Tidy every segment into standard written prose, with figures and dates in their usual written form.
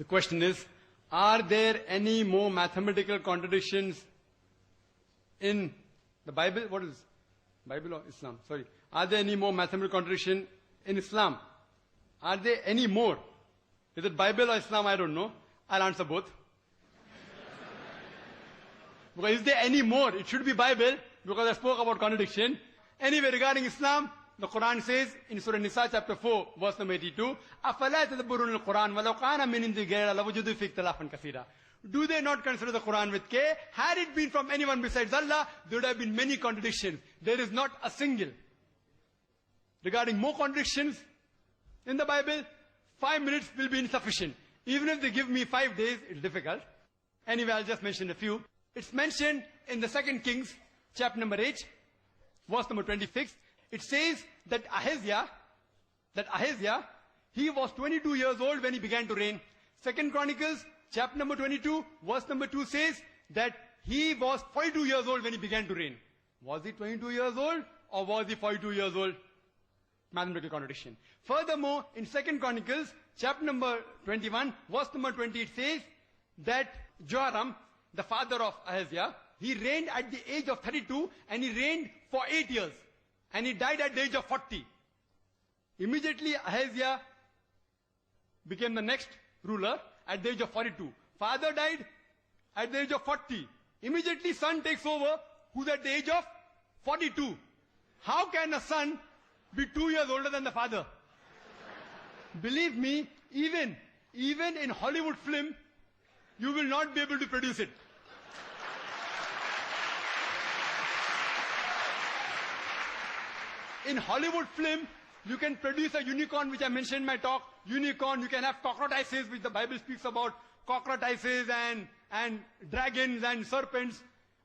question is, are there any more mathematical contradictions in the Bible? What is Bible or Islam? Sorry. Are there any more mathematical contradictions in Islam? Are there any more? Is it Bible or Islam? I don't know. I'll answer both. Because is there any more? It should be Bible, because I spoke about contradiction. Anyway, regarding Islam, the Quran says in Surah Nisa chapter 4, verse number 82, أَفَلَا تَدَبُّرُونَ الْقُرْآنَ وَلَوْ كَانَ مِنْ عِنْدِ غَيْرِ اللَّهِ لَوَجَدُوا فِيهِ اخْتِلَافًا كَثِيرًا. Do they not consider the Quran with care? Had it been from anyone besides Allah, there would have been many contradictions. There is not a single. Regarding more contradictions in the Bible, 5 minutes will be insufficient. Even if they give me 5 days, it's difficult. Anyway, I'll just mention a few. It's mentioned in the 2 Kings, chapter number 8, verse number 26. It says that Ahaziah, he was 22 years old when he began to reign. 2 Chronicles, chapter number 22, verse number 2 says that he was 42 years old when he began to reign. Was he 22 years old or was he 42 years old? Mathematical contradiction. Furthermore, in 2 Chronicles, chapter number 21, verse number 20, it says that Joram, the father of Ahaziah, he reigned at the age of 32 and he reigned for 8 years. And he died at the age of 40. Immediately Ahaziah became the next ruler at the age of 42. Father died at the age of 40. Immediately son takes over, who's at the age of 42. How can a son be 2 years older than the father? Believe me, even in Hollywood film, you will not be able to produce it. In Hollywood film, you can produce a unicorn, which I mentioned in my talk. Unicorn, you can have cockroaches, which the Bible speaks about. Cockroaches and dragons and serpents.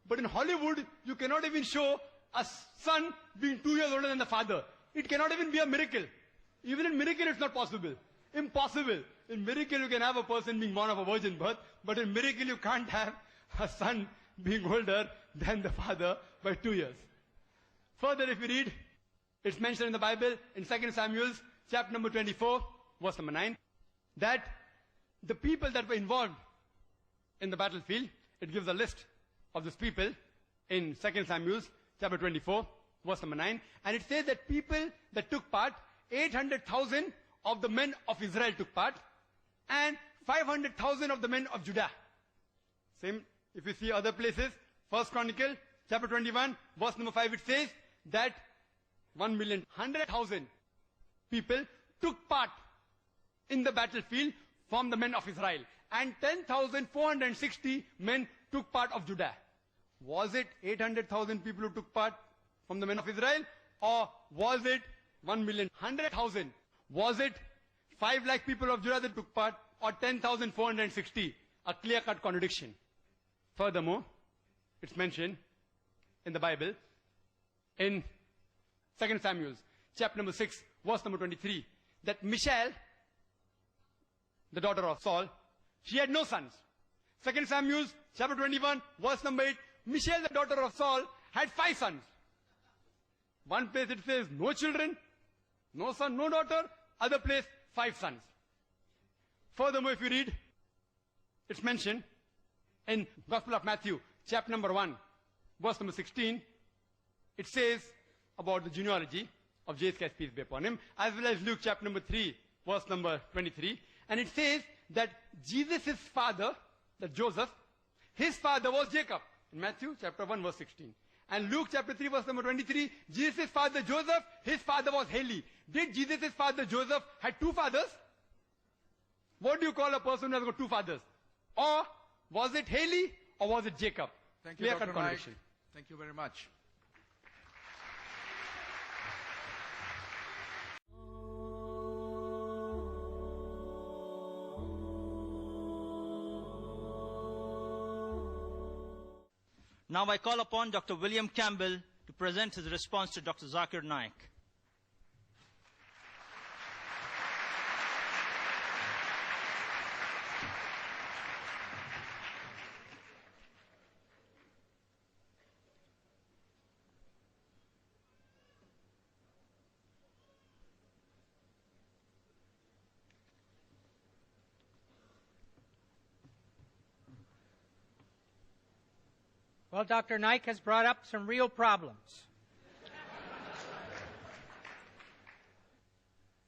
But in Hollywood, you cannot even show a son being 2 years older than the father. It cannot even be a miracle. Even in miracle, it's not possible. Impossible. In miracle, you can have a person being born of a virgin birth. But in miracle, you can't have a son being older than the father by 2 years. Further, if you read, it's mentioned in the Bible, in 2 Samuel, chapter number 24, verse number 9, that the people that were involved in the battlefield, it gives a list of these people in 2 Samuel, chapter 24, verse number 9, and it says that people that took part, 800,000 of the men of Israel took part, and 500,000 of the men of Judah. Same, if you see other places, 1 Chronicle, chapter 21, verse number 5, it says that 1,100,000 people took part in the battlefield from the men of Israel. And 10,460 men took part of Judah. Was it 800,000 people who took part from the men of Israel? Or was it 1,100,000? Was it 5 lakh people of Judah that took part? Or 10,460? A clear-cut contradiction. Furthermore, it's mentioned in the Bible, in 2 Samuel, chapter number 6, verse number 23, that Michal, the daughter of Saul, she had no sons. 2 Samuel, chapter 21, verse number 8, Michal, the daughter of Saul, had 5 sons. One place it says no children, no son, no daughter. Other place, 5 sons. Furthermore, if you read, it's mentioned in Gospel of Matthew, chapter number 1, verse number 16, it says about the genealogy of Jesus, peace be upon him, as well as Luke chapter number 3, verse number 23. And it says that Jesus' father, that Joseph, his father was Jacob. In Matthew chapter 1, verse 16. And Luke chapter 3, verse number 23, Jesus' father Joseph, his father was Heli. Did Jesus' father Joseph had 2 fathers? What do you call a person who has got 2 fathers? Or was it Heli or was it Jacob? Thank you, Dr. Naik. Thank you very much. Now I call upon Dr. W.Campbell to present his response to Dr. Zakir Naik. Well, Dr. Naik has brought up some real problems.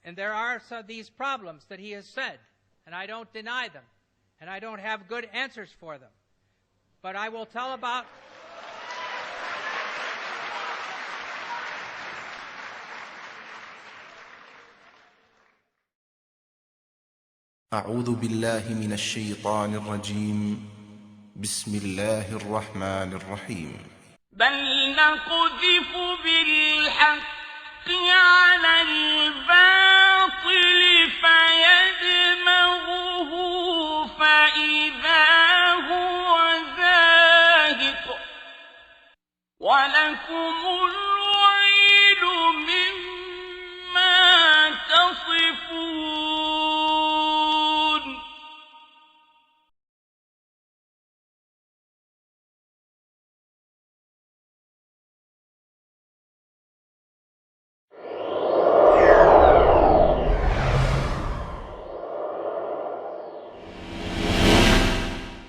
And there are these problems that he has said, and I don't deny them, and I don't have good answers for them. But I will tell about... أعوذ بالله من الشيطان الرجيم بسم الله الرحمن الرحيم بل نقذف بالحق على الباطل فيدمغه فإذا هو زاهق ولكم